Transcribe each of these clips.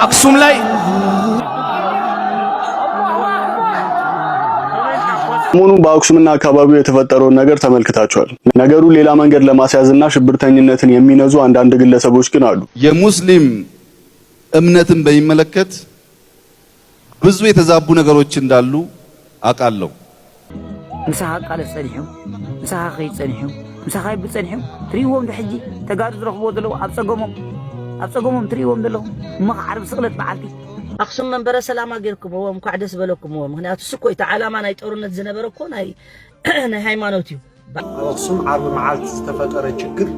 አክሱም ላይ ሙኑ በአክሱምና አካባቢው የተፈጠረውን ነገር ተመልክታችኋል። ነገሩ ሌላ መንገድ ለማስያዝና ሽብርተኝነትን የሚነዙ አንዳንድ ግለሰቦች ግን አሉ። የሙስሊም እምነትን በሚመለከት ብዙ የተዛቡ ነገሮች እንዳሉ አቃለው። ምሳኻ ቃል ጸኒሑ ምሳኻ ከይጸኒሑ ምሳኻ ይብጸኒሑ ትሪዎም ድሕጂ ተጋሩ ዝረኽቦ ዘለው አብጸጎሞም ትሪዎም ዘለው መዓርብ ስቅለት በዓልቲ አክሱም መንበረ ሰላማ ገርኩምዎም ኳዕደስ በለኩምዎም ምክንያቱ ስኮይታ ዓላማ ናይ ጦርነት ዝነበረ እኮ ናይ ሃይማኖት እዩ። አክሱም ዓርብ መዓልቲ ዝተፈጠረ ችግር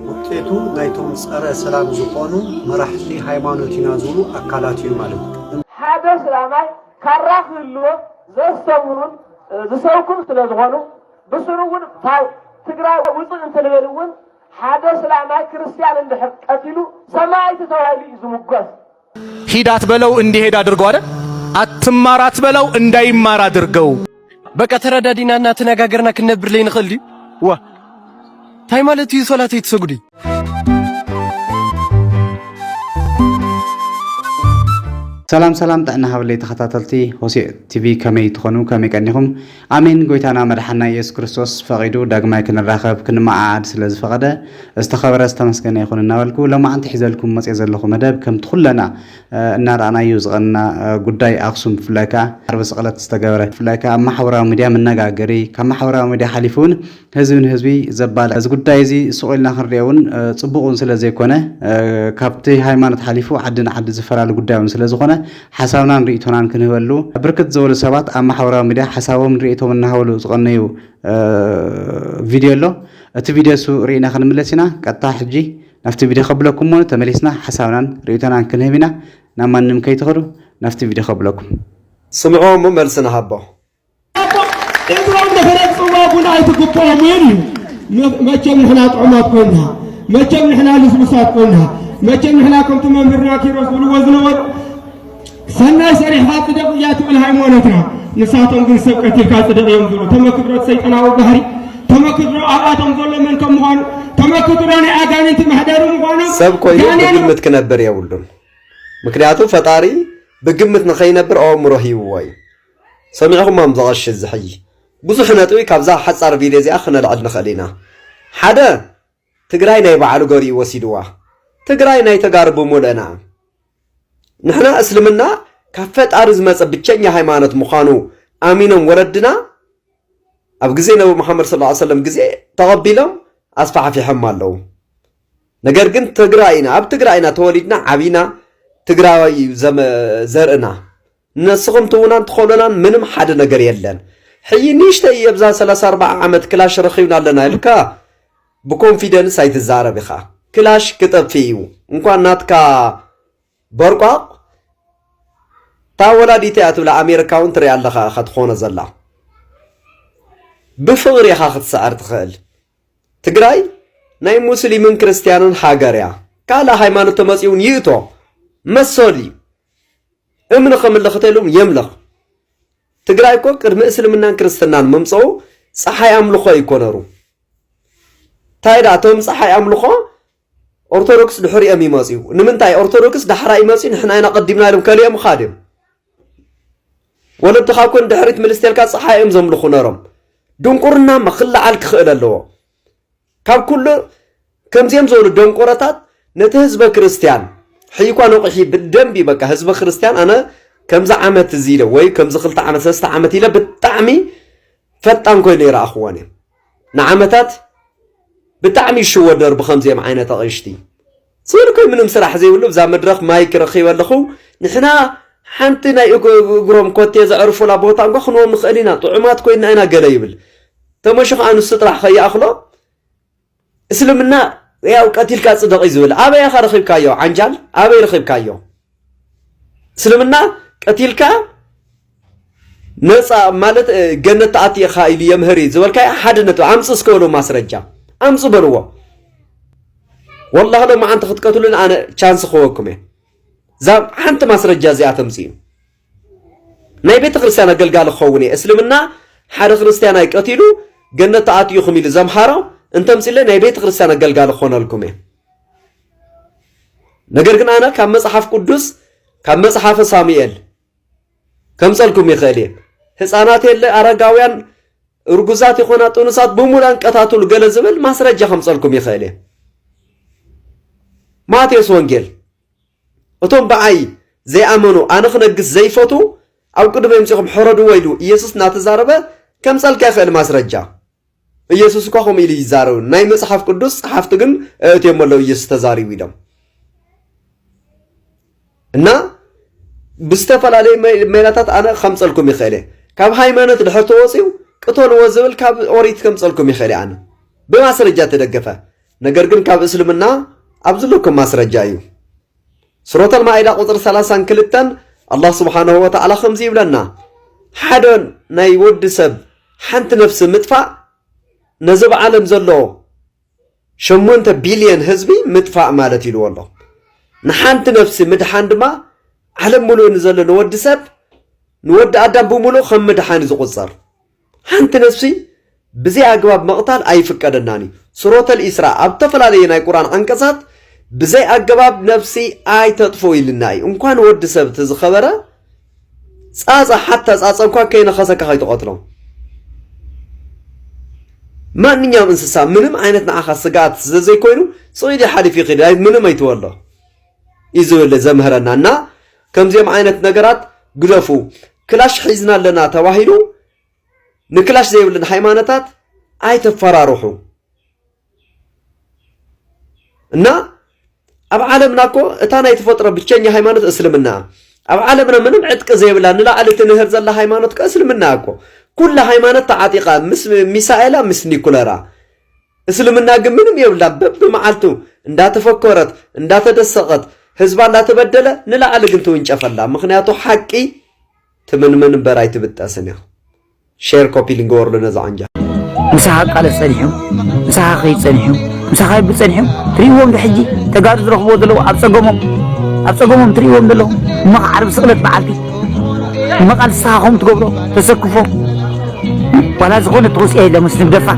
ውጤቱ ናይቶም ጸረ ሰላም ዝኾኑ መራሕቲ ሃይማኖት ይናዝሩ አካላት እዩ ማለት ነው። ሓደ ሰላማይ ካራኽልዎ ዘስተምሩን ዝሰብኩን ስለዝኾኑ ብስሩውን ታው ትግራይ ውፅእ እንትልበልውን ሓደ ሰላማይ ክርስቲያን እንድሕር ቀቲሉ ሰማዕቲ ተባሂሉ ዝሙገስ ሂዳት በለው እንዲሄድ አድርገው አይደል? አትማራት በለው እንዳይማር አድርገው። በቃ ተረዳዲናና ተነጋገርና ከነብር ላይ ንخلي ዋ ታይ ማለት እዩ ሶላት ይተሰጉዲ ሰላም ጣዕና ሀብለይ ተኸታተልቲ ሆሴዕ ቲቪ ከመይ ትኾኑ ከመይ ቀኒኹም አሜን። ጎይታና መድሓና ኢየሱስ ክርስቶስ ፈቂዱ ዳግማይ ክንራኸብ ክንመዓዓድ ስለ ዝፈቀደ ዝተኸበረ ዝተመስገነ ይኹን እናበልኩ ለማዓንቲ ሒዘልኩም መፅእ ዘለኹ መደብ ከምቲ ኩለና እናረኣናዩ ዝቐንና ጉዳይ አክሱም ብፍላይ ከዓ ዓርቢ ስቕለት ዝተገበረ ብፍላይ ከዓ ኣብ ማሕበራዊ ሚድያ መነጋገሪ ካብ ማሕበራዊ ሚድያ ሓሊፉ እውን ህዝቢ ንህዝቢ ዘባልዕ እዚ ጉዳይ እዚ ስቑኢልና ክንሪኦ እውን ፅቡቕን ስለ ዘይኮነ ካብቲ ሃይማኖት ሓሊፉ ዓዲ ንዓዲ ዝፈላሉ ጉዳይ እውን ስለ ዝኾነ حسابنا نريتونا كنهولو بركت زول سبات أما حورا مديا حسابهم نريتهم نهولو زغنيو فيديو له الفيديو سو رينا خنملسنا قطع حجي نفت فيديو قبلكم مون تملسنا حسابنا ريتونا كنهبنا نما نمكي تخرو نفت فيديو قبلكم سمعوا مملسنا هبا انتوا عندنا فرق صوابنا يتقطعوا مني ما كان احنا طعمات قلنا ما كان احنا لسمسات قلنا ما كان احنا كنت من برناكي رسول وزنور سنة سريح هاتدق ياتي بالهيمونتنا نساتهم قل سبقتي كاتدق ينظروا تمكدروا سيطنا وبهري تمكدروا آقاتهم ظلوا منكم مغانو تمكدروا نعاقان انت محداروا مغانو سبقوا يوم بقمت كنبر يا ولدون مكنياتو فطاري بقمت نخي نبر او مرهي واي سمعهم ما مزغش الزحي بزحنا توي كابزا حصار فيديو زي اخنا لعدنا خلينا حدا تقراي ناي بعلو قوري وسيدوا تقراي ناي تقاربوا مولانا نحنا اسلمنا كفت ارز مص بچኛ ሃይማኖት مخانو امينم وردنا اب غزي نبي محمد صلى الله عليه وسلم غزي تقبلهم اصفع في حمالو ነገር ግን ትግራይና اب ትግራይና ተወሊድና ዓቢና ትግራይ ዘርእና ነስኹም ተውናን ተخولናን ምንም ሓደ ነገር የለን ሕይኒሽተ የብዛ 34 ዓመት ክላሽ ረኺብና ኣለና ይልካ بكونفيدنس አይትዛረብ ኢኻ ክላሽ ክጠፍዩ እንኳን ናትካ برقاق تاولا ديتي اتبلا امريكا ونتري الله خدخونه زلا بفغر يا خاخت سعر تخيل تقراي ناي مسلمين كريستيانون حاجريا كالا هايمانو تمسيون ييتو مسولي امن خمل لختلهم يملخ تقراي كو قدم اسلمنا كريستيانان ممصو صحاي املخو يكونرو تايدا توم صحاي املخو أرثوذكس دحري أمي ماسيو نمنتاي أرثوذكس دحري ماسي نحنا هنا قدمنا لهم كلام خادم ولا تخاكون دحريت ملستيل كاس صحايم زملو خنارم دون قرنا ما خلى عليك خيل الله كاب كله كم زيم زول دون قرطات نتهزب كريستيان حيكون وقحي بالدم بيبقى هزب كريستيان أنا كم زعمت زيله وي كم زخلت عمت سست عمت إلى بالطعمي فتان كل يرى أخواني نعمتات بتعمي شو ودر بخمسة معينة تغشتي صير كل منهم سرح زي ولو بزا مدرخ مايك رخي ولا خو نحنا حنتنا يقرم كوتي زعرفوا لابوتا نخنو مخلينا طعمات كوينا أنا قريبل تمشخ عن السطرح خي أخلو اسلمنا يا قتيل كاصدق يزول أبي يا خرخيب كايو عنجال أبي رخيب كايو اسلمنا قتيل كا نصا مالت جنة عتي خايل يمهري زول كاي حدنته عمص سكولو ماسرجا أمس بروا والله لو ما أنت خدكتولن أنا chance خوكم زاب أنت ما سرجع زي أتمسين نبي تخرسنا قال خوني أسلمنا حار خرسنا يقتلوا جنة تعطي يخمي لزم حرام أنت مسيله نبي تخرسنا قال خونا لكم نقدر أنا كم صحف قدوس ካብ መጽሓፈ ሳሙኤል ከምጸልኩም ይኽእል እየ ህፃናት የለ ኣረጋውያን እርጉዛት ይኾና ጥኑሳት ብሙላን ቀታቱሉ ገለ ዝብል ማስረጃ ከምጸልኩም ይኽእል እየ ማቴዎስ ወንጌል እቶም በዓይ ዘይኣመኑ ኣነ ክነግስ ዘይፈቱ ኣብ ቅድመ ምጽኹም ሕረዱ ወይሉ ኢየሱስ እናተዛረበ ከምጸልካ ይኽእል ማስረጃ ኢየሱስ እኳ ከምኡ ኢሉ ይዛረቡ ናይ መጽሓፍ ቅዱስ ጸሓፍቲ ግን እትዮም ኣለዉ ኢየሱስ ተዛሪቡ ኢሎም እና ብዝተፈላለዩ ሜላታት ኣነ ከምጸልኩም ይኽእል እየ ካብ ሃይማኖት ድሕር ተወፂኡ ቅተልዎ ዝብል ካብ ኦሪት ከምጸልኩም ይኽእል ኣነ ብማስረጃ ተደገፈ ነገር ግን ካብ እስልምና ኣብ ዘለኩም ማስረጃ እዩ ሱረة المائدة ቁጥር 32 الله سبحانه وتعالى ከምዚ ይብለና ሓደ ናይ ወዲ ሰብ ሓንቲ ነፍሲ ምጥፋእ ነዚ ብዓለም ዘሎ 8 ቢልዮን ህዝቢ ምጥፋእ ማለት ኢልዎ ኣሎ ንሓንቲ ነፍሲ ምድሓን ድማ ዓለም ሙሉእ ንዘሎ ንወዲ ሰብ ንወዲ ኣዳም ብሙሉእ ከም ምድሓን ዝቁፀር ሓንቲ ነፍሲ ብዘይ ኣግባብ መቕታል ኣይፍቀደናኒ ሱረة الإسراء ኣብ ተፈላለየ ናይ ቁርኣን አንቀጻት بزي أجباب نفسي أي تطفو إلناي إنكان ود سبت الخبرة سأصا حتى سأصا إنكان كينا خسك هاي تقاتلهم ما نيام إنسان منهم عينتنا أخا سقات زي كوينو صيدي حالي في خلال منهم ما يتولى إذا اللي زمهرنا نا كم زي عينت نقرات قلفو كلاش حيزنا لنا تواهلو نكلاش زي ولن حيمانتات أي تفراروحو نا أب عالمنا كو أتانا يتفطر بتشني هيمانة أسلمنا أب عالمنا منم عتق زي ولا نلعلة نهر زل هيمانة كأسلمنا كو كل هيمانة تعاطيقة مسائلة مسني كلها أسلمنا منم يولا بمعلتو إن دا تفكرت إن دا تدسقت حزبان دا تبدله نلعلة قنتو إنش أفلا مخنياتو حقي تمن براي تبتاسنيا شير كوبي لنقور لنا زعنجا مساحة قال سنحهم مساحة خيط سنحهم مساحة بتسنحهم تريهم بحجي تقارد رخبو دلو أبسقومهم تريهم دلو ما عارف سقلت معلتي ما قال ساهم تقبلو تسكفو ولا زغون تروس إيه لمسلم دفع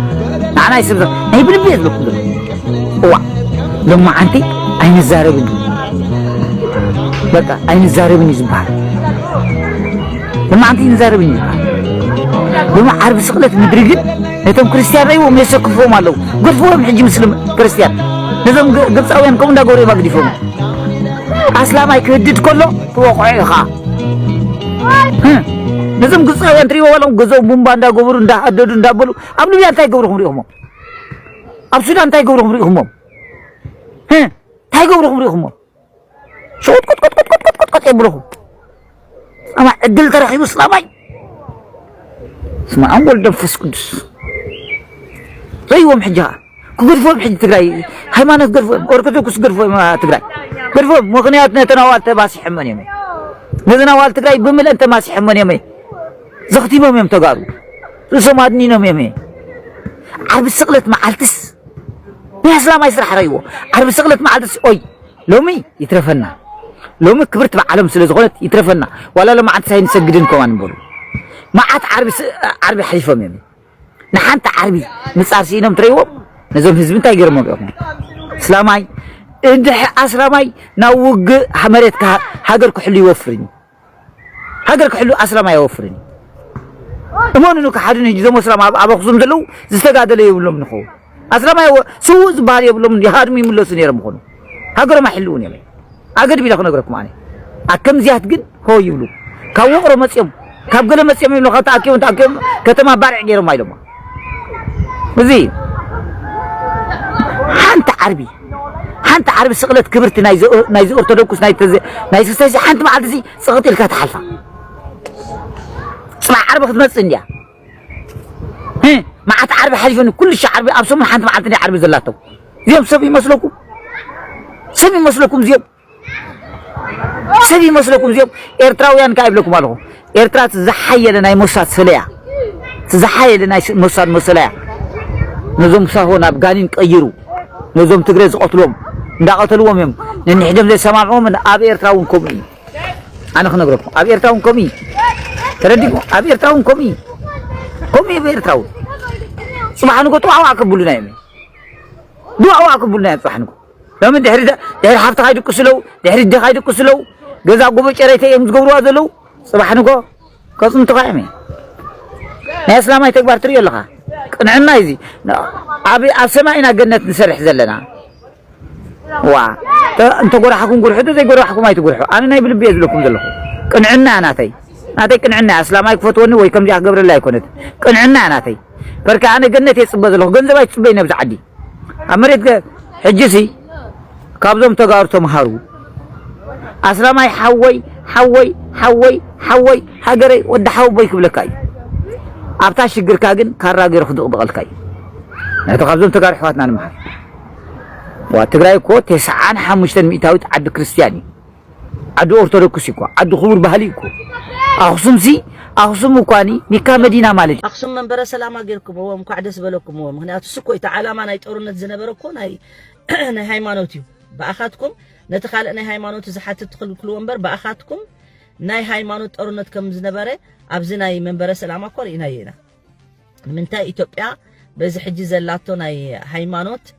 أنا يسمى هي بالبيت لو كده هو لما أنتي أين الزاربين بقى أين الزاربين يزبار لما أنتي الزاربين يزبار لما عارف سقلت مدريجين هتم كريستيان رأيو ميسكفو مالو قلفوهم حجي مسلم كريستيان نظام قبص أوين كم دا قوري ما قديفهم أسلام أي كردت كله توقعي خا نظام قبص أوين تريو والله قزو بومبان دا قبرون دا أدودون دا بلو أبنو بيان تاي قبرهم ريهم أبسودان تاي قبرهم ريهم تاي قبرهم ريهم شوت كت يبلوهم أما الدل ترخي مسلمي اسمع أول دفس قدس ريوم حجها كقرفهم حج تقرأي هيمانة قرفهم أركضوكس قرفهم ما تقرأي قرفهم مغنياتنا تناوال تباسي حمان يمي نتناوال تقرأي بمل أنت ماسي حمان يمي زختي بهم يم تقارو رسوماتني نم يمي عرب السقلت معالتس يا سلام يسرح ريوه عرب السقلت معالتس أوي لومي يترفنا لومي كبرت بعالم سلزغلت يترفنا ولا لما عاد ساين سجدين كمان بقول ما عاد عربي حليفهم يمي نحنت عربي نصار سينم تريوم نزوم حزب انت يقرمو بيهم اسلاماي اندح اسلاماي ناوق حمريت هاجر كحلو يوفرني هاجر كحلو اسلاماي يوفرني امون انو كحدن يجي زمو اسلام ابو خصم دلو زستغادل يبلوم نخو اسلاماي سوز بار يبلوم يهادم يملوس نيرم خونو هاجر ما حلون يمي اجد بيلاخ نغركم اني اكم زيات ግን هو يبلو كاوقرو مصيم كاب قال مصيم يبلو خطاكيو تاكيو كتما بارع غيرهم ايدما بزي حنت عربي سقلت كبرت نايز أرثوذكس نايز سياسي حنت ما عاد زي سقط الكات حلفة اسمع عربي خدمة سنديا ما عاد عربي حلفة إنه كل شيء عربي أبصم من حنت ما عاد عربي زلاته زيهم سبي مسلكم زيهم إرتراويان كايب لكم مالهم إرترا تزحية لنا موساد سليع تزحية لنا موساد مسليع نظام سهون أفغانين كيرو نظام تجرز قتلهم دا قتلوهم يوم نحجم زي سماعهم من أبي إرتراون كومي أنا خلنا نقولكم أبي إرتراون كومي ترديكم أبي إرتراون كومي أبي إرتراون سبحانه دعاء أقبلنا يمي دعاء أقبلنا سبحانه لما دحر حفظ هاي دكسلو دحر هاي دكسلو جزا قبة شريتة يوم تقولوا هذا لو صباح نقول كاسم تقامي ناس لا ما يتكبر تري الله قنعنا يزي أبي أسمعنا جنة نسرح زلنا وا أنت قول حكم قول حدو زي قول حكم ما يتقول حكم أنا نايب البيت لكم ذلهم قنعنا ناتي قنعنا أسلام ما يكفتوني ويكم جاه قبر الله يكونت قنعنا ناتي بركة أنا جنة يصبح له جنزة باي تصبح نبز عدي أمريت حجسي كابزم تجارتهم هارو أسلام ما حوي حجري ودحوا بيك بلكاي أبتاع شجر كاجن كارا غير خدق بقلكاي نتقابلون تجار حواتنا المحل وتجراي كو 95 مئتاوي عد كريستياني عد أرثوذكسي كو عد خمر بهالي كو أخصم كواني مكان مدينة مالك أخصم من برا سلام غيركم هو مقعدس بلوكم هو مهنيات سكو تعالى ما نيتورنت زنبركم هاي هايمانوتيو بأخاتكم نتخيل أن هايمانوت زحات تدخل كل ومبر بأخاتكم ناي هايمانوت أورنت كم زنبرة أبزناي من برا سلام أقول إناينا من تا إثيوبيا بز حجز اللاتو ناي هايمانوت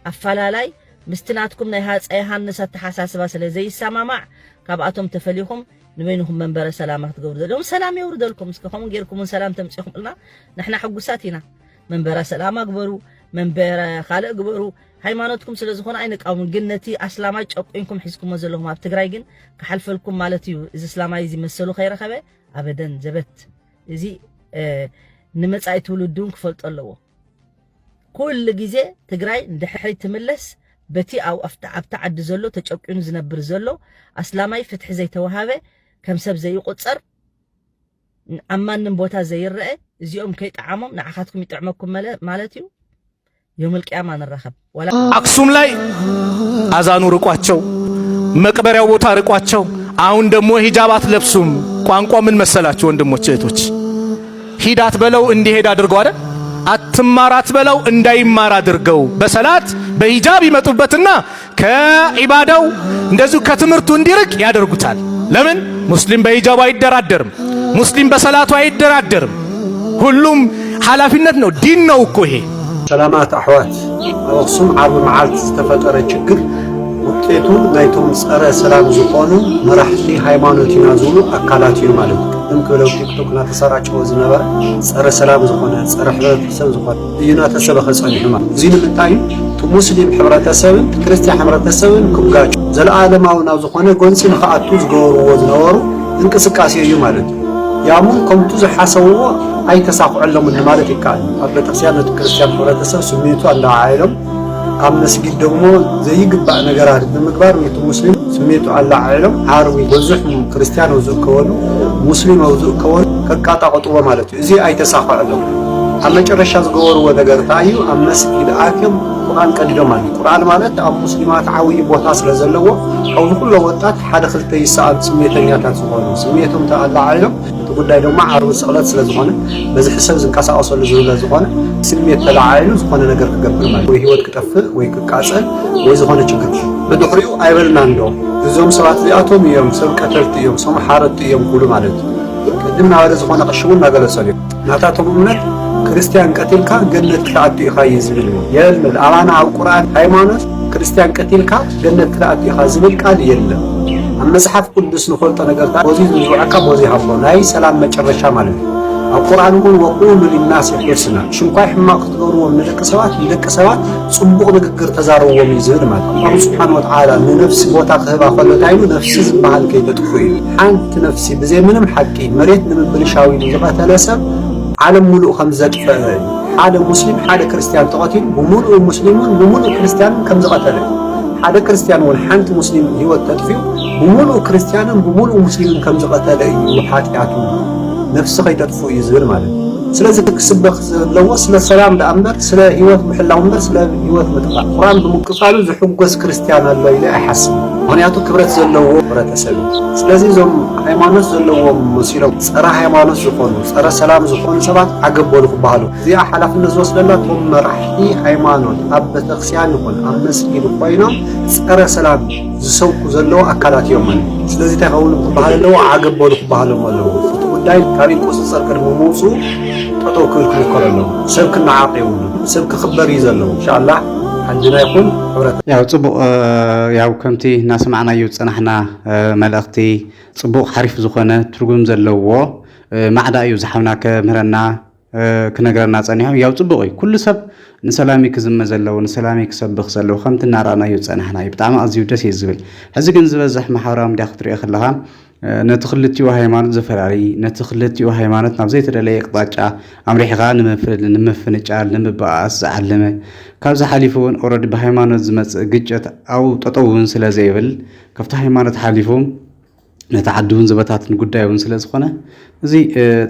أفلالاي مستناتكم ناي هاس أي هانسات حساس بس زي السماع كابعتهم تفليهم نبينهم من برا سلامة تقول لهم سلام يورد لكم اسكهم غيركم من سلام تمسيهم لنا نحن حقوساتنا من برا سلام أكبروا من برا خالق أكبروا هايمانوتكم سلازخون عينك أو من جنتي أسلامات أقينكم حسكم مزلهم ما بتقرايجن كحلف لكم مالتيو إذا إسلامي زي مسلو خير خبه أبدا زبت زي نمت عيت ولدون كفلت الله كل جزء تقراي ندحري تملس بتي أو أبتعد زلو تجأكون زنبر زلو أسلامي فتح زي توهابه كم سب زي قصر أما نبوتها زي الرأي زيهم كيت عمم نعخاتكم يتعمكم مالتيو يوم القيامة نرخب ولا أقسم لاي أذانو رقواتشو مقبرياو ቦታ ርቋቸው አሁን ደግሞ ሂጃባት ለብሱም ቋንቋ ምን መሰላችሁ ወንድሞቼ እህቶች ሂዳት በለው እንዲሄድ አድርገው አይደል አትማራት በለው እንዳይማር አድርገው በሰላት በሂጃብ ይመጡበትና ከዒባዳው እንደዚሁ ከትምርቱ እንዲርቅ ያደርጉታል ለምን ሙስሊም በሂጃብ አይደራደርም ሙስሊም በሰላቱ አይደራደርም ሁሉም ኃላፊነት ነው ዲን ነው እኮ ይሄ سلامات أحوات أقسم عرب معالت استفدر الشكر وكيتون نايتون سأرى سلام زقانو مرحلي هايمانوتي نازولو أكالاتيو مالك نمكن لو تيك توك ناتسارع شوز نبر سأرى سلام زقانا سأرى حلال حساب زقانا يونا تسبخ صاني حما زين بالتايم تو مسلم حمرات السبن كريستيان حمرات السبن كبقاج زل عالم أو نازقانا قنسين خاطوز قورو وزنوارو انك سكاسي يو مالك يامون كنتوز حسوا أي تساقع لهم من مالك كان قبل تقسيمة كريستيان حمرات السبن سميتو على عائلهم أم نسجد دمو زي قبع نجارات المكبار ويتو مسلم سميتو على عائلهم عربي وزحم كريستيان وزوج كون مسلم وزوج كون كقطع قطوة مالته زي أي تساقع لهم أما جرشاز جور ونجار تايو أم نسجد آكم قرآن كدير مالك قرآن مالته أم مسلمات عوي بوتاس لزلوا أو كل وقتات حدا خلتي ساعات سميتني أتاسقون سميتهم تعالى عائلهم تقول لهم مع عرب الصلاة لزقانة بس حسب زنكاسة أصل لزول لزقانة سميت تلعائل زقانة نجار كقبل مالك وهي وقت كتفه ويكاسة ويزقانة شكر بدخريو أيبل ناندو يوم صلاة لياتهم يوم سب كترت يوم سم حارت يوم كله مالك قدمنا على زقانة قشون نقل سليم نعطاتهم أمنت كريستيان قتيلكا جنة كتعدي خايز منه يلمل أرانا على القرآن هايمانوت كريستيان قتيلكا جنة كتعدي خايز منه قال يلا أما زحف قدس نخلط نقرتا وزيد وزوعكا وزي حفظون هاي سلام مجرشا مالك القرآن يقول وقولوا للناس حسنا شنقاي حماق تقولوا من لك سوات صبوغ نقر تزاروا وميزير مالك الله سبحانه وتعالى من نفس بوتا خبا خلو تاينو نفس زبهال كي تدخوين حانت نفسي بزي منهم حكي مريت من بلشاوي نزبها تلسب عالم ملؤ خمزة حالة مسلم حالة كريستيان تقاتل بملؤ مسلمون بملؤ كريستيان كم زقتله حالة كريستيان والحانت مسلم هو التدفيع بملؤ كريستيان بملؤ مسلم كم زقتله وحاتياتهم نفس خيط تدفو يزور ماله سلازم تكسبخ لو وصل السلام لأمر سلا هيوت محل أمر سلا هيوت متقع القرآن بمقصاله زحوجس كريستيان الله إلى أحسن هنياتو كبرت زلوا كبرت سبي سلازم زم هيمانوس زلوا مسيرة سرا هيمانوس زخونو سرا سلام زخون سبات عقب بولو بحاله زي حلف النزوس لنا هم رحي هيمانوس أب تقسيان يكون أم مسكين بينهم سرا سلام زسوق زلوا أكلات يومن سلازم تقولوا بحاله عقب بولو بحاله ماله داي كارين قصصر كرمو موسو تطوكل كل كلام سبك النعاقي سبك خبر يزلوا إن شاء الله حجنا يكون حبرت ያው ጽቡቕ ያው ከምቲ እናሰማዕናዮ ፀናሕና መልእኽቲ ጽቡቕ ሓሪፍ ዝኾነ ትርጉም ዘለዎ ማዕዳ እዩ ዝሓብና ከምህረና ክነገረና ፀኒሑ ያው ጽቡቕ እዩ ኩሉ ሰብ ንሰላሚ ክዝመ ዘለዎ ንሰላሚ ክሰብኽ ዘለዎ ከምቲ እናረኣናዮ ፀናሕና እዩ ብጣዕሚ ኣዝዩ ደስ እዩ ዝብል ሕዚ ግን ዝበዝሕ ማሕበራዊ ሚድያ ክትሪኦ ከለኻ ነቲ ክልቲኡ ሃይማኖት ዘፈራሪ ነቲ ክልቲኡ ሃይማኖት ናብ ዘይተደለየ ኣቕጣጫ ኣምሪሕኻ ንምፍንጫል ንምበኣስ ዝዓለመ ካብዚ ሓሊፉ እውን ኦልሬዲ ብሃይማኖት ዝመፅእ ግጭት ኣብኡ ጠጠው እውን ስለ ዘይብል ካብቲ ሃይማኖት ሓሊፉ ነቲ ዓዲ እውን ዝበታትን ጉዳይ እውን ስለ ዝኾነ እዚ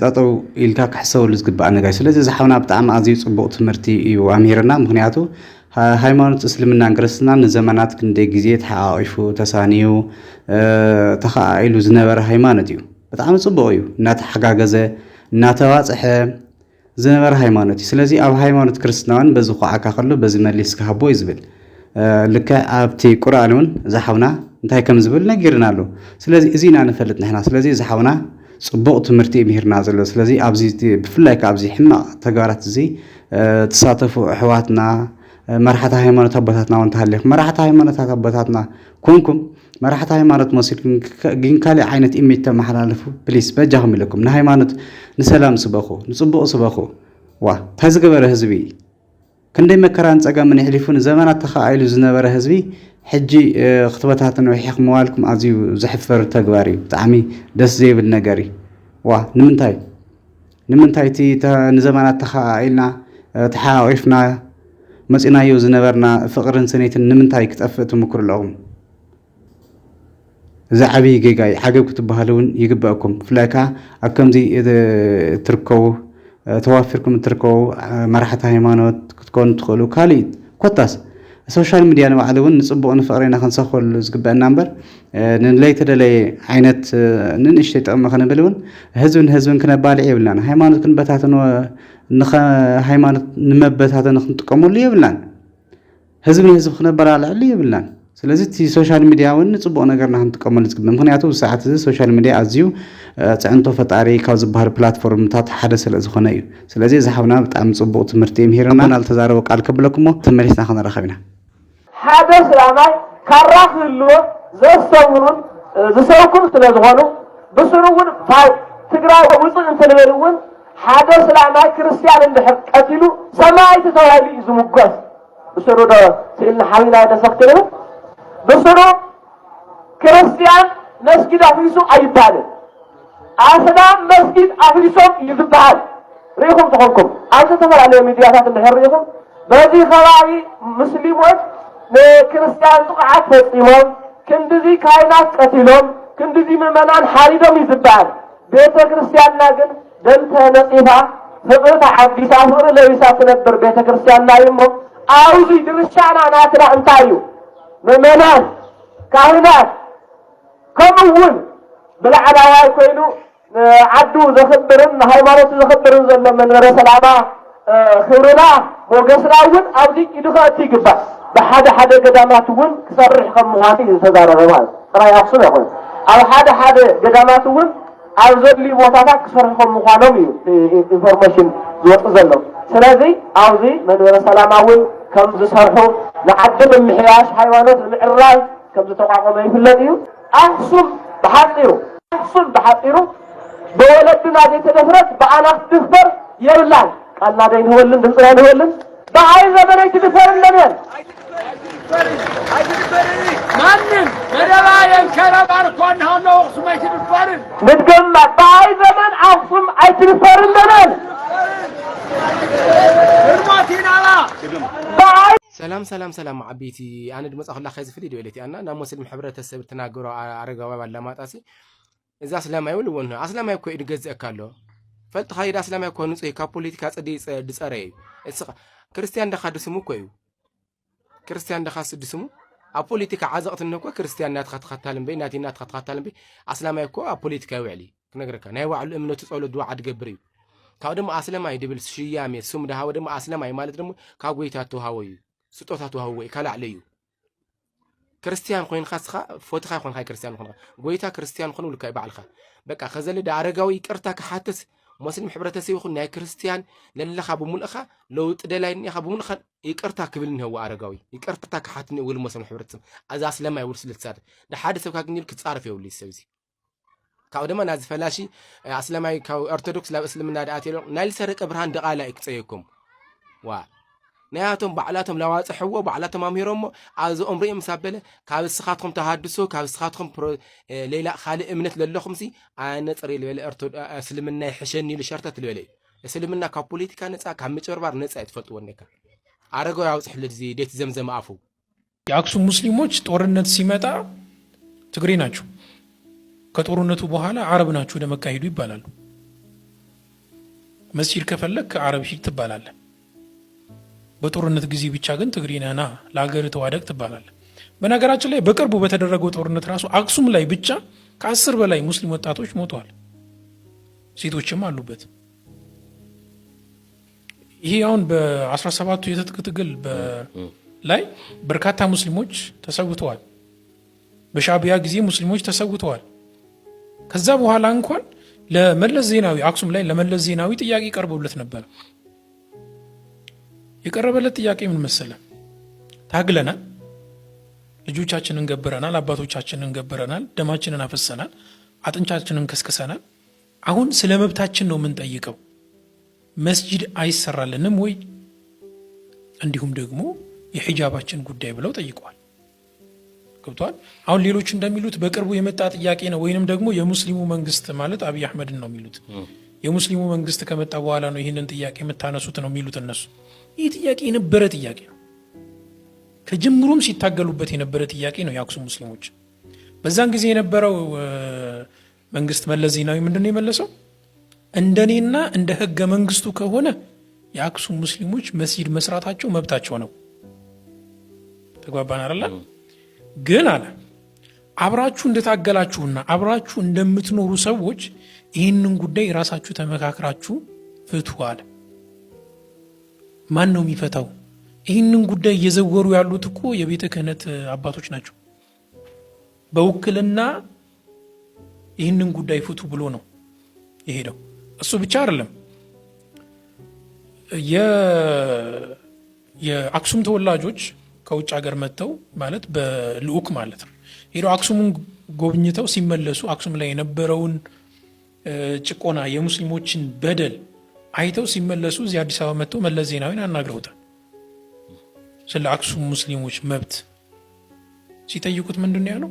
ጠጠው ኢልካ ክሕሰበሉ ዝግባእ ነገር ስለዚ ዝሓብና ብጣዕሚ ኣዝዩ ፅቡቕ ትምህርቲ እዩ ኣምሂርና ምክንያቱ ሃይማኖት እስልምናን ክርስትናን ንዘመናት ክንደይ ግዜ ተሓቋቂፉ ተሳኒዩ ተኸኢሉ ዝነበረ ሃይማኖት እዩ ብጣዕሚ ፅቡቕ እዩ እናተሓጋገዘ እናተባፅሐ ዝነበረ ሃይማኖት እዩ ስለዚ ኣብ ሃይማኖት ክርስትናን በዚ ኳዓካ ከሎ በዚ መሊስካ ሃቦ እዩ ዝብል ልክዕ ኣብቲ ቁርኣን እውን ዝሓብና እንታይ ከም ዝብል ነጊርና ኣሎ ስለዚ እዚና ንፈልጥ ንሕና ስለዚ ዝሓብና ፅቡቕ ትምህርቲ ምሂርና ዘሎ ስለዚ ኣብዚ ብፍላይ ካብዚ ሕማቕ ተግባራት እዚ ተሳተፉ ኣሕዋትና መራሕቲ ሃይማኖት ኣቦታትና እውን ተሃሊኹም መራሕቲ ሃይማኖት ኣቦታትና ኮንኩም መራሕቲ ሃይማኖት መሲልኩም ግን ካልእ ዓይነት ኢሜጅ ተመሓላለፉ ፕሊስ በጃኹም ኢለኩም ንሃይማኖት ንሰላም ስበኹ ንፅቡቕ ስበኹ ዋ እንታይ ዝገበረ ህዝቢ ክንደይ መከራን ፀገምን ይሕሊፉ ንዘመናት ተኸኢሉ ዝነበረ ህዝቢ ሕጂ ክትበታተኑ ይሕኽ ምዋልኩም ኣዝዩ ዘሕፍር ተግባር እዩ ብጣዕሚ ደስ ዘይብል ነገር እዩ ዋ ንምንታይ እቲ ንዘመናት ተኸኢልና ተሓቋቂፍና መፂናዮ ዝነበርና ፍቅርን ስኔትን ንምንታይ ክጠፍእ ትምክሩ ኣለኹም እዚ ዓብዪ ጌጋ እዩ ሓገብ ክትበሃሉ እውን ይግበአኩም ብፍላይ ከዓ ኣብ ከምዚ ትርከቡ ተዋፊርኩም ትርከቡ መራሕቲ ሃይማኖት ክትኮኑ ትኽእሉ ካሊእ ኮታስ ሶሻል ሚድያ ንባዕሉ እውን ንፅቡቕ ንፍቅሪና ክንሰኽበሉ ዝግበአና እምበር ንለይተደለየ ዓይነት ንንእሽተይ ጥቕሚ ክንብል እውን ህዝብን ክነባልዕ የብልናን ሃይማኖት ክንበታተን ሃይማኖት ንመበታተን ክንጥቀመሉ የብልናን ህዝቢ ንህዝቢ ክነበላልዐሉ የብልናን ስለዚ እቲ ሶሻል ሚድያ እውን ንፅቡቕ ነገርና ክንጥቀመሉ ዝግበእ ምክንያቱ ብሰዓት እዚ ሶሻል ሚድያ ኣዝዩ ፅዕንቶ ፈጣሪ ካብ ዝበሃሉ ፕላትፎርምታት ሓደ ስለ ዝኾነ እዩ ስለዚ ዝሓብና ብጣዕሚ ፅቡቕ ትምህርቲ ምሂርና ናልተዛረበ ቃል ከብለኩሞ ተመሊስና ክንረኸብ ኢና ሓደ ስላማይ ካራ ክህልዎ ዘስተምሩን ዝሰብኩን ስለ ዝኾኑ ብስሩ እውን ትግራይ ውፅእ እንትንብል እውን ሓደ ስላማይ ክርስቲያን እንድሕር ቀቲሉ ሰማይቲ ተባሂሉ እዩ ዝምጎስ ብስሩ ዶ ስእልና ሓቢና ደሰክትሉ ብስሩ ክርስቲያን መስጊድ ኣፍሪሱ ኣይባልን ኣስላም መስጊድ ኣፍሪሶም እዩ ዝበሃል ርኢኹም ትኾንኩም ኣብ ዝተፈላለዩ ሚድያታት እንድሕር ርኢኹም በዚ ከባቢ ሙስሊሞች ንክርስቲያን ጥቕዓት ፈፂሞም ክንድዚ ካይናት ቀቲሎም ክንድዚ ምእመናን ሓሪዶም እዩ ዝበሃል ቤተ ክርስቲያንና ግን ደንተ ነፂፋ ፍቅሪ ተዓዲሳ ፍቅሪ ለቢሳ ትነብር ቤተ ክርስቲያንና እዩ እሞ ኣብዚ ድርሻና ናትና እንታይ እዩ ምእመናን ካህናት ከምኡውን ብላዕላዋይ ኮይኑ ዓዱ ዘኽብርን ንሃይማኖቱ ዘኽብርን ዘሎ መንበረ ሰላማ ክብርና ሞገስና እውን ኣብዚ ኢዱ ከእቲ ይግባእ ብሓደ ሓደ ገዳማት እውን ክሰርሕ ከም ምዃኑ እዩ ዝተዛረበ ማለት ጥራይ ኣክሱም ይኹን ኣብ ሓደ ገዳማት እውን ኣብ ዘድልዩ ቦታታት ክሰርሑ ከም ምዃኖም እዩ ኢንፎርሜሽን ዝወፅእ ዘሎ ስለዚ ኣብዚ መንበረ ሰላማ እውን ከም ዝሰርሑ ንዓዲ ምምሕያሽ ሃይማኖት ንምዕራብ ከም ዝተቋቋመ ይፍለጥ እዩ ኣክሱም ብሓፂሩ በወለድና ዘይተደፍረት በዓና ክትድፈር የብላን ቃልና ደይንህበልን ድምፅና ንህበልን በዓይ ዘመነይ ትድፈር እንደምን ማንም መደባ የንከረብ አርኮን ሆኖ አክሱም አይትድፈርን ንድገማ በዓይ ዘመን አክሱም አይትድፈር እንደምን እርማቲናላ ሰላም ዓበይቲ ኣነ ድመፃ ኩላ ኸ ዝፍል ዲዮ ኢለቲ ኣና ናብ ሙስሊም ሕብረተሰብ ተናገሮ ኣረጋዊ ባላማጣሲ እዛ እስላማይ እውን ወን ኣስላማይ እኮ ይድገዝአካ ኣሎ ፈልጥ ኸይዳ እስላማይ እኮ ንጹህ ካብ ፖለቲካ ጽዲ ድጸረ እዩ እስኻ ክርስቲያን ደኻ ድስሙ እኮ እዩ ክርስቲያን ደኻ ስድስሙ ኣብ ፖለቲካ ዓዘቕትን እኮ ክርስቲያን ናትካ ተኸታልን በይ ናቲ ናትካ ተኸታልን በይ ኣስላማይ እኮ ኣብ ፖለቲካ ይውዕል ክነግረካ ናይ ባዕሉ እምነቱ ጸሎት ድዋዓ ድገብር እዩ ካብ ድማ ኣስላማይ ድብል ሽያሜ ስሙ ድሃወ ድማ ኣስላማይ ማለት ድማ ካብ ጎይታ ተውሃወ እዩ ስጦታ ተውሃወ እዩ ካላዕለ እዩ ክርስቲያን ኮይንካ ስኻ ፎትኻ ኮይንካ ክርስቲያን ኮይንካ ጎይታ ክርስቲያን ኮይኑ ልካ ይባዕልካ በቃ ከዘለ ዳ ኣረጋዊ ይቅርታ ክሓትት ሙስሊም ሕብረተሰብ ይኹን ናይ ክርስቲያን ለለኻ ብሙልእኻ ለውጥ ደላይኒ ኢኻ ብሙልእኻ ይቅርታ ክብል ንህዋ አረጋዊ ይቅርታ ክሓትኒ ውል ሙስሊም ሕብረተሰብ ኣዛ ስለማይ ውል ስለተሳደ ደሓደ ሰብ ካግኒል ክጻረፍ የውል ሰብዚ ካብ ደማ ናዝ ፈላሺ ኣስለማይ ካብ ኦርቶዶክስ ላብ እስልምና ዳኣቴሎ ናይ ሰረቀ ብርሃን ደቃላ ይክጸየኩም ዋ ናያቶም ባዕላቶም ለዋጽሕዎ ባዕላቶም አምሂሮሞ አዝ ኦምሪም ሳበለ ካብ ስኻትኩም ተሃድሶ ካብ ስኻትኩም ሌላ खाሊእ እምነት ለለኹም ሲ አነ ጽሪ ለበለ እስልምና ይሕሸኒ ለሸርተት ለበለ እስልምና ካብ ፖለቲካ ነፃ ካብ ምጭበርባር ነፃ ይትፈልጥወነካ አረጋው ያውጽሕ ለዚ ዴት ዘምዘም አፉ የአክሱም ሙስሊሞች ጦርነት ሲመጣ ትግሬ ናቸው ከጦርነቱ በኋላ አረብ ናቸው ወደ መካ ሄዱ ይባላሉ መስጂድ ከፈለክ አረብ ሂድ ትባላለህ በጦርነት ጊዜ ብቻ ግን ትግሪናና ለሀገር ተዋደቅ ትባላለህ በነገራችን ላይ በቅርቡ በተደረገው ጦርነት ራሱ አክሱም ላይ ብቻ ከ10 በላይ ሙስሊም ወጣቶች ሞተዋል ሴቶችም አሉበት ይሄ አሁን በ17ቱ የትጥቅ ትግል ላይ በርካታ ሙስሊሞች ተሰውተዋል በሻቢያ ጊዜ ሙስሊሞች ተሰውተዋል ከዛ በኋላ እንኳን ለመለስ ዜናዊ አክሱም ላይ ለመለስ ዜናዊ ጥያቄ ቀርቦለት ነበር የቀረበለት ጥያቄ ምን መሰለ ታግለናል ልጆቻችንን ገብረናል አባቶቻችንን ገብረናል ደማችንን አፈሰናል አጥንቻችንን ከስከሰናል አሁን ስለ መብታችን ነው ምን ጠይቀው መስጂድ አይሰራልንም ወይ እንዲሁም ደግሞ የሂጃባችን ጉዳይ ብለው ጠይቀዋል ገብቷል አሁን ሌሎች እንደሚሉት በቅርቡ የመጣ ጥያቄ ነው ወይንም ደግሞ የሙስሊሙ መንግስት ማለት አብይ አህመድን ነው የሚሉት የሙስሊሙ መንግስት ከመጣ በኋላ ነው ይሄንን ጥያቄ መታነሱት ነው የሚሉት እነሱ ይህ ጥያቄ የነበረ ጥያቄ ነው ከጅምሩም ሲታገሉበት የነበረ ጥያቄ ነው የአክሱም ሙስሊሞች በዛን ጊዜ የነበረው መንግስት መለስ ዜናዊ ምንድነው የመለሰው እንደኔና እንደ ህገ መንግስቱ ከሆነ የአክሱም ሙስሊሞች መስጂድ መስራታቸው መብታቸው ነው ተግባባን አይደል ግን አለ አብራችሁ እንደታገላችሁና አብራችሁ እንደምትኖሩ ሰዎች ይህንን ጉዳይ ራሳችሁ ተመካክራችሁ ፍቱ አለ ማን ነው የሚፈታው ይህንን ጉዳይ እየዘወሩ ያሉት እኮ የቤተ ክህነት አባቶች ናቸው በውክልና ይህንን ጉዳይ ፍቱ ብሎ ነው የሄደው እሱ ብቻ አይደለም የአክሱም ተወላጆች ከውጭ ሀገር መጥተው ማለት በልኡክ ማለት ነው ሄዶ አክሱምን ጎብኝተው ሲመለሱ አክሱም ላይ የነበረውን ጭቆና የሙስሊሞችን በደል አይተው ሲመለሱ እዚህ አዲስ አበባ መጥተው መለስ ዜናዊን አናግረውታል ስለ አክሱም ሙስሊሞች መብት ሲጠይቁት ምንድነው ያለው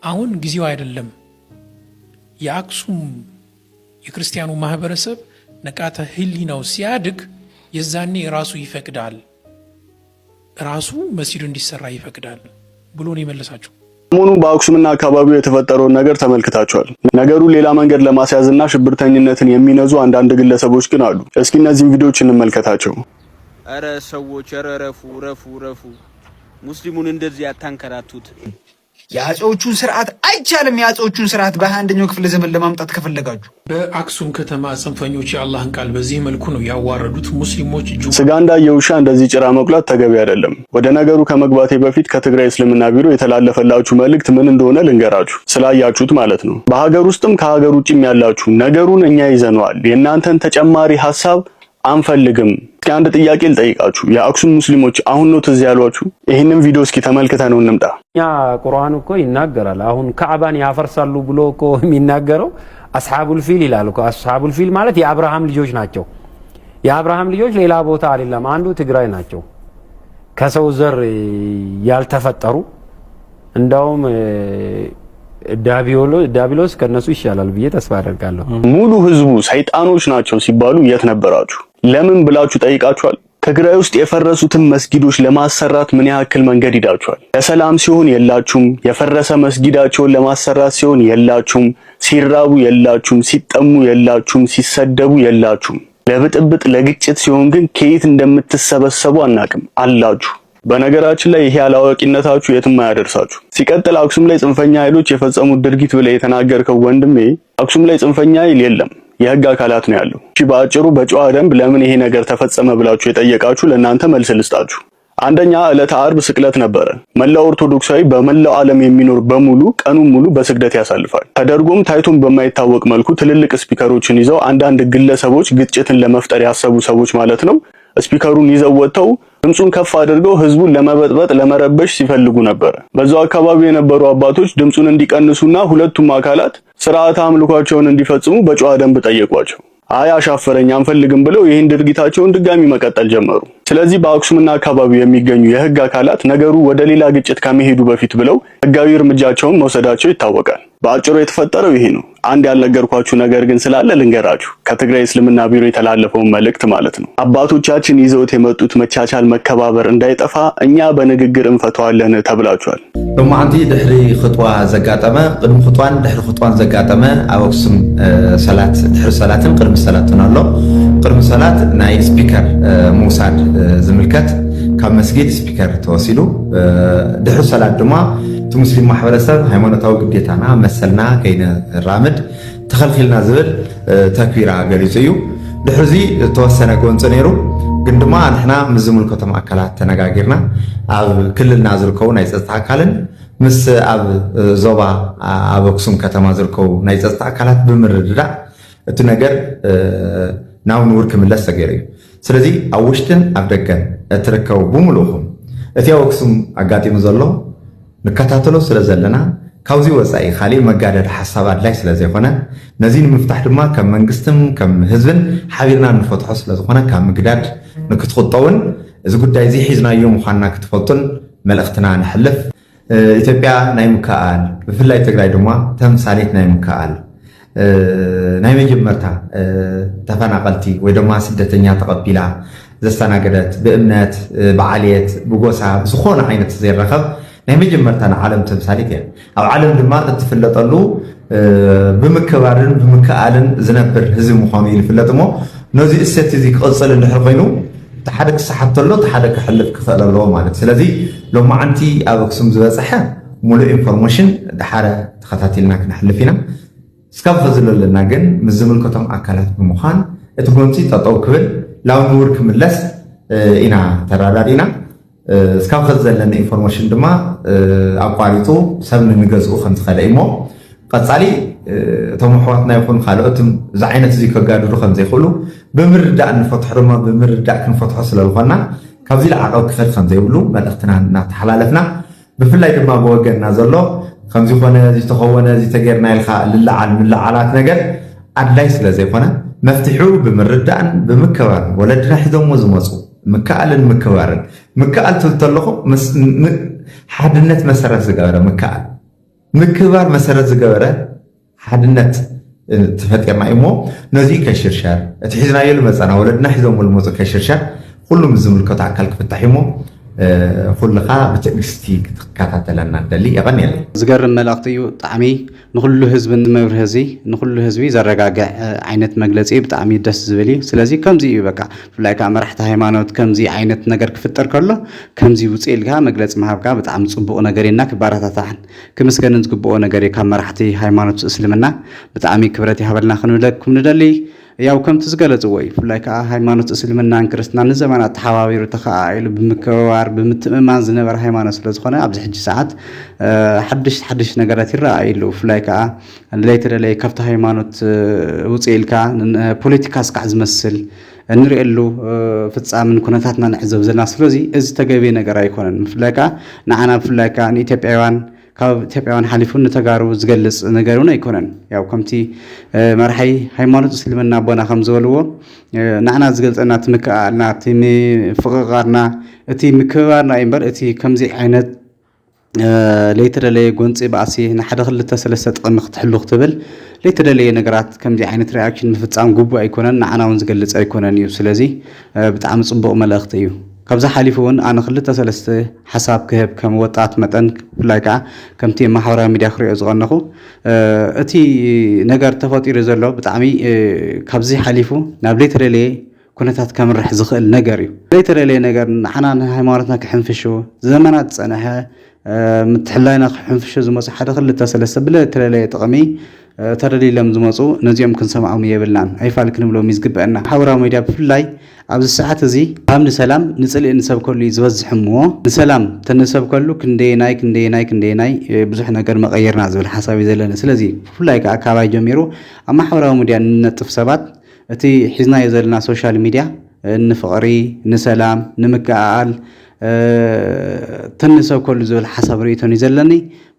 አሁን ጊዜው አይደለም የአክሱም የክርስቲያኑ ማህበረሰብ ነቃተ ህሊናው ሲያድግ የዛኔ ራሱ ይፈቅዳል ራሱ መስጂድ እንዲሰራ ይፈቅዳል ብሎ ነው የመለሳቸው ሰሞኑን በአክሱምና አካባቢው የተፈጠረውን ነገር ተመልክታችኋል ነገሩ ሌላ መንገድ ለማስያዝና ሽብርተኝነትን የሚነዙ አንዳንድ ግለሰቦች ግን አሉ እስኪ እነዚህን ቪዲዮዎች እንመልከታቸው አረ ሰዎች ረፉ ሙስሊሙን እንደዚህ ያታንከራቱት የአጼዎቹን ስርዓት አይቻልም የአጼዎቹን ስርዓት በ21ኛው ክፍለ ዘመን ለማምጣት ከፈለጋችሁ በአክሱም ከተማ ጽንፈኞች የአላህን ቃል በዚህ መልኩ ነው ያዋረዱት ሙስሊሞች ስጋ እንዳየውሻ እንደዚህ ጭራ መቁላት ተገቢ አይደለም ወደ ነገሩ ከመግባቴ በፊት ከትግራይ እስልምና ቢሮ የተላለፈላችሁ መልእክት ምን እንደሆነ ልንገራችሁ ስላያችሁት ማለት ነው በሀገር ውስጥም ከሀገር ውጭም ያላችሁ ነገሩን እኛ ይዘነዋል የእናንተን ተጨማሪ ሐሳብ አንፈልግም አንድ ጥያቄ ልጠይቃችሁ የአክሱም ሙስሊሞች አሁን ነው ትዝ ያሏችሁ ይሄንን ቪዲዮ እስኪ ተመልክተነው እንምጣ ያ ቁርአን እኮ ይናገራል አሁን ካዕባን ያፈርሳሉ ብሎ እኮ የሚናገረው አስሐቡል ፊል ይላል እኮ አስሐቡል ፊል ማለት የአብርሃም ልጆች ናቸው የአብርሃም ልጆች ሌላ ቦታ አይደለም አንዱ ትግራይ ናቸው ከሰው ዘር ያልተፈጠሩ እንደውም ዳቢሎስ ከነሱ ይሻላል ብዬ ተስፋ አደርጋለሁ ሙሉ ህዝቡ ሰይጣኖች ናቸው ሲባሉ የት ነበራችሁ ለምን ብላችሁ ጠይቃችኋል ትግራይ ውስጥ የፈረሱትን መስጊዶች ለማሰራት ምን ያክል መንገድ ሄዳችኋል ለሰላም ሲሆን የላችሁም የፈረሰ መስጊዳቸውን ለማሰራት ሲሆን የላችሁም ሲራቡ የላችሁም ሲጠሙ የላችሁም ሲሰደቡ የላችሁም ለብጥብጥ ለግጭት ሲሆን ግን ከየት እንደምትሰበሰቡ አናቅም አላችሁ በነገራችን ላይ ይሄ አላዋቂነታችሁ የትም ያደርሳችሁ ሲቀጥል አክሱም ላይ ጽንፈኛ ኃይሎች የፈጸሙት ድርጊት ብለ የተናገርከው ወንድሜ አክሱም ላይ ጽንፈኛ ኃይል የለም የህግ አካላት ነው ያለው እሺ በአጭሩ በጨዋ ደንብ ለምን ይሄ ነገር ተፈጸመ ብላችሁ የጠየቃችሁ ለእናንተ መልስ ልስጣችሁ አንደኛ ዕለተ ዓርብ ስቅለት ነበረ። መላው ኦርቶዶክሳዊ በመላው ዓለም የሚኖር በሙሉ ቀኑን ሙሉ በስግደት ያሳልፋል። ተደርጎም ታይቶም በማይታወቅ መልኩ ትልልቅ ስፒከሮችን ይዘው አንዳንድ ግለሰቦች ግጭትን ለመፍጠር ያሰቡ ሰዎች ማለት ነው ስፒከሩን ይዘው ወጥተው ድምጹን ከፍ አድርገው ህዝቡን ለመበጥበጥ ለመረበሽ ሲፈልጉ ነበር። በዛው አካባቢ የነበሩ አባቶች ድምጹን እንዲቀንሱና ሁለቱም አካላት ስርዓተ አምልኳቸውን እንዲፈጽሙ በጨዋ ደንብ ጠየቋቸው። አይ አሻፈረኝ አንፈልግም ብለው ይህን ድርጊታቸውን ድጋሚ መቀጠል ጀመሩ። ስለዚህ በአክሱምና አካባቢው የሚገኙ የህግ አካላት ነገሩ ወደ ሌላ ግጭት ከመሄዱ በፊት ብለው ህጋዊ እርምጃቸውን መውሰዳቸው ይታወቃል። በአጭሩ የተፈጠረው ይሄ ነው። አንድ ያልነገርኳችሁ ነገር ግን ስላለ ልንገራችሁ። ከትግራይ እስልምና ቢሮ የተላለፈውን መልእክት ማለት ነው። አባቶቻችን ይዘውት የመጡት መቻቻል፣ መከባበር እንዳይጠፋ እኛ በንግግር እንፈተዋለን ተብላችኋል። ሎማዓንቲ ድሕሪ ኽጥዋ ዘጋጠመ ቅድሚ ኽጥዋን ድሕሪ ኽጥዋን ዘጋጠመ ኣብ ኣክሱም ሰላት ድሕሪ ሰላትን ቅድሚ ሰላትን ኣሎ። ቅድሚ ሰላት ናይ ስፒከር ምውሳድ ዝምልከት ካብ መስጊድ ስፒከር ተወሲዱ ድሕሪ ሰላት ድማ እቲ ሙስሊም ማሕበረሰብ ሃይማኖታዊ ግዴታና መሰልና ከይንራምድ ተኸልኺልና ዝብል ተክቢራ ገሊጹ እዩ። ድሕዚ ዝተወሰነ ጎንፂ ነይሩ። ግን ድማ ንሕና ምስ ዝምልከቶም ኣካላት ተነጋጊርና ኣብ ክልልና ዝርከቡ ናይ ፀጥታ ኣካልን ምስ ኣብ ዞባ ኣብ ኣክሱም ከተማ ዝርከቡ ናይ ፀጥታ ኣካላት ብምርድዳእ እቲ ነገር ናብ ንቡር ክምለስ ተገይሩ እዩ። ስለዚ ኣብ ውሽጥን ኣብ ደገን እትርከቡ ብምሉእኹም እቲ ኣብ ኣክሱም ኣጋጢሙ ዘሎ ንከታተሎ ስለ ዘለና ካብዚ ወፃኢ ካሊእ መጋደድ ሓሳብ ኣድላይ ስለ ዘይኮነ ነዚ ንምፍታሕ ድማ ከም መንግስትን ከም ህዝብን ሓቢርና ንፈትሖ ስለ ዝኾነ ካብ ምግዳድ ንክትቁጠውን እዚ ጉዳይ እዚ ሒዝናዮ ምዃንና ክትፈልጡን መልእኽትና ንሕልፍ። ኢትዮጵያ ናይ ምክኣል ብፍላይ ትግራይ ድማ ተምሳሌት ናይ ምክኣል ናይ መጀመርታ ተፈናቀልቲ ወይ ድማ ስደተኛ ተቐቢላ ዘስተናገደት ብእምነት ብዓልየት ብጎሳ ዝኾነ ዓይነት ዘይረኸብ ናይ መጀመርታ ንዓለም ተምሳሌት እያ። ኣብ ዓለም ድማ እትፍለጠሉ ብምክባርን ብምክኣልን ዝነብር ህዝቢ ምዃኑ እዩ ዝፍለጥ እሞ ነዚ እሴት እዚ ክቕፅል እንድሕር ኮይኑ እቲ ሓደ ክሰሓብ ተሎ እቲ ሓደ ክሕልፍ ክኽእል ኣለዎ ማለት። ስለዚ ሎማዓንቲ ኣብ ኣክሱም ዝበፅሐ ሙሉእ ኢንፎርሜሽን ድሓረ ተኸታቲልና ክንሕልፍ ኢና። እስካብ ፈዝለለና ግን ምስ ዝምልከቶም ኣካላት ብምዃን እቲ ጎንፂ ጠጠው ክብል ላብ ንቡር ክምለስ ኢና ተራዳዲና። እስካብ ከዚ ዘለና ኢንፎርሜሽን ድማ ኣቋሪጡ ሰብ ንገዝኡ ከም ዝኸለ እሞ ቀፃሊ እቶም ኣሕዋትና ይኹን ካልኦትም እዚ ዓይነት እዚ ከጋድዱ ከም ዘይኽእሉ ብምርዳእ ንፈትሖ ድማ ብምርዳእ ክንፈትሖ ስለዝኾና ካብዚ ላዓቐብ ክፈል ከም ዘይብሉ መልእኽትና እናተሓላለፍና ብፍላይ ድማ ብወገንና ዘሎ ከምዚ ኮነ እዚ ተኸወነ እዚ ተገይርና ኢልካ ልለዓል ምልዓላት ነገር ኣድላይ ስለ ዘይኮነ መፍትሑ ብምርዳእን ብምክባርን ወለድና ሒዞሞ ዝመፁ ምክኣልን ምክባርን ምክኣል ትብል ተለኹ ሓድነት መሰረት ዝገበረ ምክኣል ምክባር መሰረት ዝገበረ ሓድነት ተፈጢርና እሞ ነዚ ከይሽርሸር እቲ ሒዝናዮ ዝመፀና ወለድና ሒዞሞ ዝመፁ ከይሽርሸር ኩሉም ዝምልከቱ ኣካል ክፍታሕ እሞ ኩልኻ ብትዕግስቲ ክትከታተለና ደሊ የቐኒየለ ዝገርም መልእኽቲ እዩ። ብጣዕሚ ንኩሉ ህዝቢ ንመብርህ ህዝቢ ንኩሉ ህዝቢ ዘረጋግዕ ዓይነት መግለፂ ብጣዕሚ ደስ ዝብል እዩ። ስለዚ ከምዚ እዩ በቃ ብፍላይ ከዓ መራሕቲ ሃይማኖት ከምዚ ዓይነት ነገር ክፍጠር ከሎ ከምዚ ውፅእ ኢልካ መግለፂ ምሃብካ ብጣዕሚ ፅቡቕ ነገር እና ክባራታታሕን ክምስገንን ዝግብኦ ነገር እዩ። ካብ መራሕቲ ሃይማኖት እስልምና ብጣዕሚ ክብረት ይሃበልና ክንብለኩም ንደሊ ያው ከምቲ ዝገለጽዎ እዩ። ብፍላይ ከዓ ሃይማኖት እስልምናን ክርስትናን ንዘመናት ተሓባቢሩ ተኸኢሉ ብምክብባር ብምትእምማን ዝነበረ ሃይማኖት ስለ ዝኾነ ኣብዚ ሕጂ ሰዓት ሓድሽ ነገራት ይረኣዩ። ብፍላይ ከዓ ለይተደለየ ካብቲ ሃይማኖት ውፅእ ኢልካ ፖለቲካ ስካዕ ዝመስል እንሪአሉ ፍጻምን ኩነታትና ንዕዘብ ዘለና። ስለዚ እዚ ተገቢ ነገር ኣይኮነን። ብፍላይ ከዓ ንዓና ብፍላይ ከዓ ንኢትዮጵያውያን ካብ ኢትዮጵያውያን ሓሊፉ ንተጋሩ ዝገልጽ ነገር እውን ኣይኮነን። ያው ከምቲ መርሓይ ሃይማኖት እስልምና ኣቦና ከም ዝበልዎ ንዓና ዝገልጸና እቲ ምክኣልና እቲ ፍቕቓርና እቲ ምክብባርና እዩ እምበር እቲ ከምዚ ዓይነት ለይተደለየ ጎንፂ ባእሲ ንሓደ ክልተ ሰለስተ ጥቕሚ ክትሕሉ ክትብል ለይተደለየ ነገራት ከምዚ ዓይነት ሪኣክሽን ምፍፃም ግቡእ ኣይኮነን፣ ንዓና እውን ዝገልጽ ኣይኮነን እዩ። ስለዚ ብጣዕሚ ፅቡቕ መልእኽቲ እዩ። ካብዛ ሓሊፉ እውን ኣነ ክልተ ሰለስተ ሓሳብ ክህብ ከም ወጣት መጠን ብፍላይ ከዓ ከምቲ ማሕበራዊ ሚድያ ክሪኦ ዝቐነኹ እቲ ነገር ተፈጢሩ ዘሎ ብጣዕሚ ካብዚ ሓሊፉ ናብ ለይተደለየ ኩነታት ከምርሕ ዝኽእል ነገር እዩ። ለይተደለየ ነገር ንዓና ንሃይማኖትና ክሕንፍሹ ዘመናት ዝፀንሐ ምትሕላይና ክሕንፍሹ ዝመፁ ሓደ ክልተ ሰለስተ ብለይተደለየ ጥቕሚ ተደሊሎም ዝመፁ ነዚኦም ክንሰማዖም የብልናን ኣይፋልክን ብሎም ይዝግበአና ማሕበራዊ ሚድያ ብፍላይ ኣብዚ ሰዓት እዚ ኣብ ንሰላም ንፅልኢ ንሰብከሉ ዝበዝሕ እሞ ንሰላም ተንሰብከሉ ክንደየናይ ብዙሕ ነገር መቀየርና ዝብል ሓሳብ እዩ ዘለና ስለዚ ብፍላይ ከዓ ኣካባቢ ጀሚሩ ኣብ ማሕበራዊ ሚድያ ንነጥፍ ሰባት እቲ ሒዝናዮ ዘለና ሶሻል ሚድያ ንፍቕሪ ንሰላም ንምክኣል ተንሰብከሉ ዝብል ሓሳብ ርእቶን እዩ ዘለኒ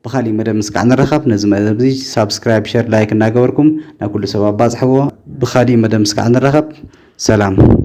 بخالي مدام مسكع نرخب نزم أبزي سبسكرايب شير لايك ناقوركم نقول سبب بعض حبوا بخالي مدام مسكع نرخب سلام